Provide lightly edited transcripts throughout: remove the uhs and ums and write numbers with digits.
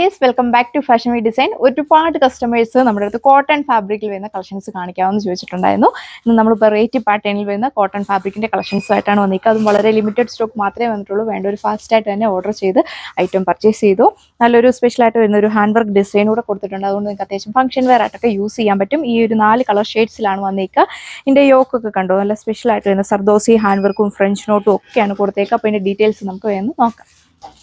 Guys, welcome back to Fashion V Design. ഒരുപാട് customers നമ്മുടെ അടുത്ത് കോട്ടൺ ഫാബ്രിക്കിൽ വരുന്ന കളക്ഷൻസ് കാണിക്കാമെന്ന് ചോദിച്ചിട്ടുണ്ടായിരുന്നു. ഇന്ന് നമ്മൾ വെറൈറ്റി പാറ്റേണിൽ വരുന്ന കോട്ടൺ ഫാബ്രിക്കിന്റെ കളക്ഷൻസുമായിട്ടാണ് വന്നിരിക്കുക. അതും വളരെ ലിമിറ്റഡ് സ്റ്റോക്ക് മാത്രമേ വന്നിട്ടുള്ളൂ. വേണ്ട ഒരു ഫാസ്റ്റായിട്ട് തന്നെ ഓർഡർ ചെയ്ത് ഐറ്റം പർച്ചേസ് ചെയ്തു. നല്ലൊരു സ്പെഷ്യലായിട്ട് വരുന്ന ഒരു ഹാൻഡ് വർക്ക് ഡിസൈൻ കൂടെ കൊടുത്തിട്ടുണ്ട്. അതുകൊണ്ട് നിങ്ങൾക്ക് അത്യാവശ്യം ഫംഗ്ഷൻ വെയർ ആയിട്ടൊക്കെ യൂസ് ചെയ്യാൻ പറ്റും. ഈ ഒരു 4 കളർ ഷെയ്ഡ്സിലാണ് വന്നിരിക്കുക. ഇതിന്റെ യോക്കൊക്കെ കണ്ടോ, നല്ല സ്പെഷ്യലായിട്ട് വരുന്ന സർദോസി ഹാൻഡ് വർക്കും ഫ്രഞ്ച് നോട്ടും ഒക്കെയാണ് കൊടുത്തേക്കുക. അപ്പോൾ ഇതിന്റെ ഡീറ്റെയിൽസ് നമുക്ക് വേണം നോക്കാം.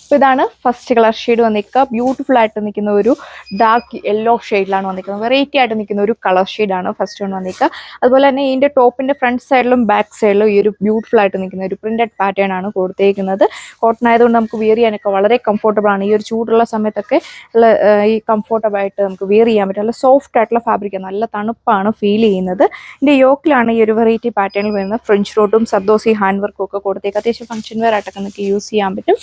അപ്പോൾ ഇതാണ് ഫസ്റ്റ് കളർ ഷെയ്ഡ് വന്നിരിക്കുക. ബ്യൂട്ടിഫുൾ ആയിട്ട് നിൽക്കുന്ന ഒരു ഡാർക്ക് യെല്ലോ ഷെയ്ഡിലാണ് വന്നിരിക്കുന്നത്. വെറൈറ്റി ആയിട്ട് നിൽക്കുന്ന ഒരു കളർ ഷെയ്ഡാണ് ഫസ്റ്റ് വൺ വന്നിരിക്കുക. അതുപോലെ തന്നെ ഇതിൻ്റെ ടോപ്പിൻ്റെ ഫ്രണ്ട് സൈഡിലും ബാക്ക് സൈഡിലും ഈ ഒരു ബ്യൂട്ടിഫുൾ ആയിട്ട് നിൽക്കുന്ന ഒരു പ്രിന്റഡ് പാറ്റേൺ ആണ് കൊടുത്തേക്കുന്നത്. കോട്ടൺ ആയതുകൊണ്ട് നമുക്ക് വിയർ ചെയ്യാനൊക്കെ വളരെ കംഫർട്ടബിൾ ആണ്. ഈ ഒരു ചൂടുള്ള സമയത്തൊക്കെ ഉള്ള ഈ കംഫർട്ടബിൾ ആയിട്ട് നമുക്ക് വിയർ ചെയ്യാൻ പറ്റും. നല്ല സോഫ്റ്റ് ആയിട്ടുള്ള ഫാബ്രിക്, നല്ല തണുപ്പാണ് ഫീൽ ചെയ്യുന്നത്. ഇതിൻ്റെ യോക്കിലാണ് ഈ ഒരു വെറൈറ്റി പാറ്റേണിൽ വരുന്ന ഫ്രഞ്ച് നോട്ടും സർദോസി ഹാൻഡ് വർക്കും ഒക്കെ കൊടുത്തേക്ക്. അത്യാവശ്യം ഫംഗ്ഷൻ വെയർ ആയിട്ടൊക്കെ നമുക്ക് യൂസ് ചെയ്യാൻ പറ്റും.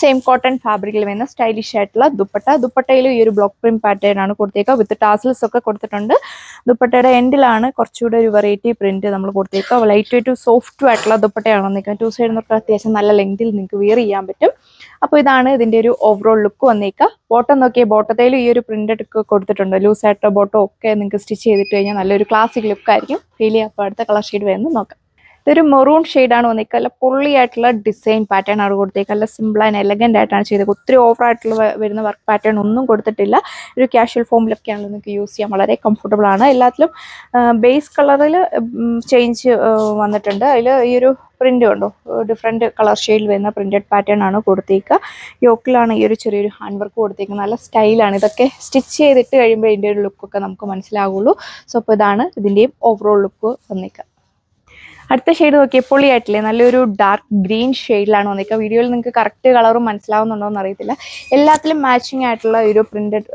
സെയിം കോട്ടൺ ഫാബ്രിക്കിൽ വരുന്ന സ്റ്റൈലിഷ് ആയിട്ടുള്ള ദുപ്പട്ടയിലും ഈ ഒരു ബ്ലോക്ക് പ്രിന്റ് പാറ്റേൺ ആണ് കൊടുത്തേക്കുക. വിത്ത് ടാസൽസ് ഒക്കെ കൊടുത്തിട്ടുണ്ട്. ദുപ്പട്ടയുടെ എൻഡിലാണ് കുറച്ചുകൂടെ ഒരു വെറൈറ്റി പ്രിന്റ് നമ്മൾ കൊടുത്തേക്കുക. ലൈറ്റ് വെയിറ്റ് സോഫ്റ്റ് ആയിട്ടുള്ള ദുപ്പട്ടയാണ് വന്നിരിക്കുന്നത്. 2 സൈഡ് നമുക്ക് അത്യാവശ്യം നല്ല ലെങ്തിൽ നിങ്ങൾക്ക് വിയർ ചെയ്യാൻ പറ്റും. അപ്പോൾ ഇതാണ് ഇതിന്റെ ഒരു ഓവറോൾ ലുക്ക് വന്നേക്കുക. ബോട്ടം നോക്കിയാൽ ബോട്ടത്തിലും ഈ ഒരു പ്രിന്റഡ് ഒക്കെ കൊടുത്തിട്ടുണ്ട്. ലൂസ് ആയിട്ടുള്ള ബോട്ടം ഒക്കെ നിങ്ങൾക്ക് സ്റ്റിച്ച് ചെയ്തിട്ട് കഴിഞ്ഞാൽ നല്ലൊരു ക്ലാസിക് ലുക്ക് ആയിരിക്കും ഫീൽ ചെയ്യുക. അപ്പോൾ അടുത്ത കളർ ഷെയ്ഡ് വരുന്നത് നോക്കാം. ഇതൊരു മെറൂൺ ഷെയ്ഡാണ് വന്നിരിക്കുക. നല്ല പൊള്ളിയായിട്ടുള്ള ഡിസൈൻ പാറ്റേൺ ആണ് കൊടുത്തേക്കുക. നല്ല സിമ്പിൾ ആൻഡ് എലഗന്റ് ആയിട്ടാണ് ചെയ്തത്. ഒത്തിരി ഓവർ ആയിട്ടുള്ള വരുന്ന വർക്ക് പാറ്റേൺ ഒന്നും കൊടുത്തിട്ടില്ല. ഒരു കാഷ്വൽ ഫോമിലൊക്കെയാണ് നിങ്ങൾക്ക് യൂസ് ചെയ്യാൻ വളരെ കംഫർട്ടബിൾ ആണ്. എല്ലാത്തിലും ബേസ് കളറിൽ ചേഞ്ച് വന്നിട്ടുണ്ട്. അതിൽ ഈ ഒരു പ്രിന്റ് ഉണ്ടോ, ഡിഫറെൻറ്റ് കളർ ഷെയ്ഡിൽ വരുന്ന പ്രിന്റഡ് പാറ്റേൺ ആണ് കൊടുത്തേക്കുക. യോക്കിലാണ് ഈ ഒരു ചെറിയൊരു ഹാൻഡ് വർക്ക് കൊടുത്തേക്കുന്നത്. നല്ല സ്റ്റൈലാണ്. ഇതൊക്കെ സ്റ്റിച്ച് ചെയ്തിട്ട് കഴിയുമ്പോൾ ഇതിൻ്റെ ഒരു ലുക്കൊക്കെ നമുക്ക് മനസ്സിലാവുള്ളൂ. സോ അപ്പോൾ ഇതാണ് ഇതിൻ്റെയും ഓവറോൾ ലുക്ക് വന്നേക്കുക. അടുത്ത ഷെയ്ഡ് നോക്കിയാൽ പൊളിയായിട്ടില്ലേ, നല്ലൊരു ഡാർക്ക് ഗ്രീൻ ഷെയ്ഡിലാണ് വന്നിരിക്കുക. വീഡിയോയിൽ നിങ്ങൾക്ക് കറക്റ്റ് കളറും മനസ്സിലാവുന്നുണ്ടോ എന്ന് അറിയത്തില്ല. എല്ലാത്തിലും മാച്ചിങ് ആയിട്ടുള്ള ഒരു പ്രിന്റഡ്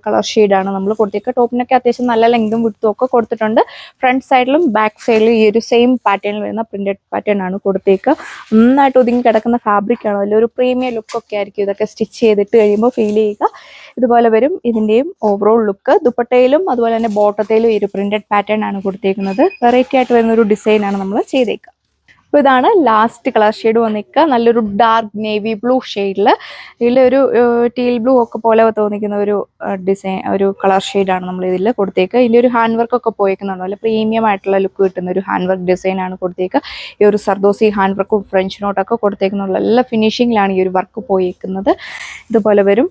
കളർ ഷെയ്ഡാണ് നമ്മൾ കൊടുത്തേക്കുക. ടോപ്പിനൊക്കെ അത്യാവശ്യം നല്ല ലെങ്തും വിഡ്ത്തും ഒക്കെ കൊടുത്തിട്ടുണ്ട്. ഫ്രണ്ട് സൈഡിലും ബാക്ക് സൈഡിലും ഈ ഒരു സെയിം പാറ്റേണിൽ വരുന്ന പ്രിന്റഡ് പാറ്റേൺ ആണ് കൊടുത്തേക്കുക. നന്നായിട്ട് ഒതുങ്ങി കിടക്കുന്ന ഫാബ്രിക് ആണ്. അതിലൊരു പ്രീമിയം ലുക്കൊക്കെ ആയിരിക്കും ഇതൊക്കെ സ്റ്റിച്ച് ചെയ്തിട്ട് കഴിയുമ്പോൾ ഫീൽ ചെയ്യുക. ഇതുപോലെ വരും ഇതിൻ്റെയും ഓവറോൾ ലുക്ക്. ദുപ്പട്ടയിലും അതുപോലെ തന്നെ ബോട്ടത്തിലും ഈ ഒരു പ്രിന്റഡ് പാറ്റേൺ ആണ് കൊടുത്തേക്കുന്നത്. വെറൈറ്റി ആയിട്ട് വരുന്ന ഒരു ഡിസൈനാണ് നമ്മൾ ചെയ്തേക്കുക. അപ്പോൾ ഇതാണ് ലാസ്റ്റ് കളർ ഷെയ്ഡ് വന്നിരിക്കുക. നല്ലൊരു ഡാർക്ക് നേവി ബ്ലൂ ഷെയ്ഡിൽ ഇതിലൊരു ടീൽ ബ്ലൂ ഒക്കെ പോലെ തോന്നിക്കുന്ന ഒരു ഡിസൈൻ, ഒരു കളർ ഷെയ്ഡാണ് നമ്മൾ ഇതിൽ കൊടുത്തേക്കുക. ഇതിൻ്റെ ഒരു ഹാൻഡ് വർക്ക് ഒക്കെ പോയേക്കുന്നുണ്ടോ, അല്ല പ്രീമിയം ആയിട്ടുള്ള ലുക്ക് കിട്ടുന്ന ഒരു ഹാൻഡ് വർക്ക് ഡിസൈനാണ് കൊടുത്തേക്കുക. ഈ ഒരു സർദോസി ഹാൻഡ് വർക്കും ഫ്രഞ്ച് നോട്ടൊക്കെ കൊടുത്തേക്കുന്നുള്ള എല്ലാ ഫിനിഷിങ്ങിലാണ് ഈ ഒരു വർക്ക് പോയേക്കുന്നത്. ഇതുപോലെ വരും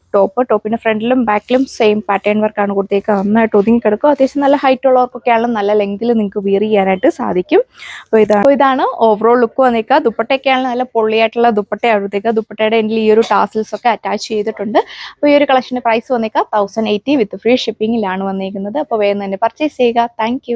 ടോപ്പിൻ്റെ ഫ്രണ്ടിലും ബാക്കിലും സെയിം പാറ്റേൺ വർക്കാണ് കൊടുത്തേക്കുക. നന്നായിട്ട് ഒതുങ്ങി കിടക്കും. അത്യാവശ്യം നല്ല ഹൈറ്റ് ഉള്ളവർക്കൊക്കെയാണ് നല്ല ലെങ്തിൽ നിങ്ങൾക്ക് വിയർ ചെയ്യാനായിട്ട് സാധിക്കും. അപ്പോൾ ഇതാണ് ഓവറോൾ ലുക്ക് വന്നിരിക്കുക. ദുപ്പട്ടയൊക്കെയാണ് നല്ല പൊള്ളിയായിട്ടുള്ള ദുപ്പട്ടയാണ് എടുത്തേക്കുക. ദുപ്പട്ടയുടെ എൻഡിൽ ഈ ഒരു ടാസൽസ് ഒക്കെ അറ്റാച്ച് ചെയ്തിട്ടുണ്ട്. അപ്പോൾ ഈ ഒരു കളക്ഷന്റെ പ്രൈസ് വന്നിരിക്കുക 1080 വിത്ത് ഫ്രീ ഷിപ്പിംഗിലാണ് വന്നിരിക്കുന്നത്. അപ്പോൾ വേഗം തന്നെ പർച്ചേസ് ചെയ്യുക. താങ്ക്